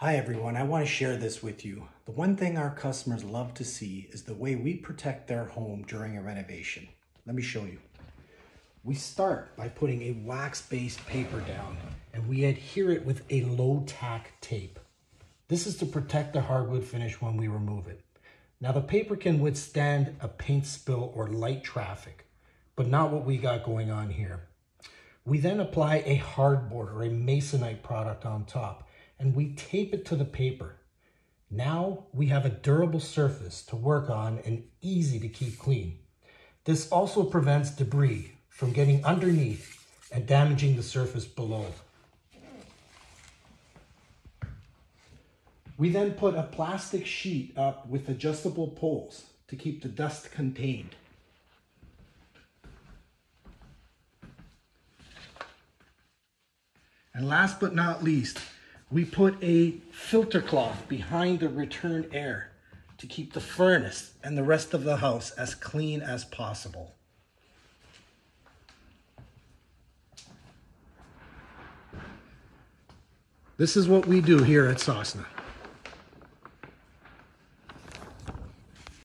Hi everyone, I want to share this with you. The one thing our customers love to see is the way we protect their home during a renovation. Let me show you. We start by putting a wax-based paper down and we adhere it with a low-tack tape. This is to protect the hardwood finish when we remove it. Now the paper can withstand a paint spill or light traffic, but not what we got going on here. We then apply a hardboard or a masonite product on top, and we tape it to the paper. Now we have a durable surface to work on and easy to keep clean. This also prevents debris from getting underneath and damaging the surface below. We then put a plastic sheet up with adjustable poles to keep the dust contained. And last but not least, we put a filter cloth behind the return air to keep the furnace and the rest of the house as clean as possible. This is what we do here at SOSNA.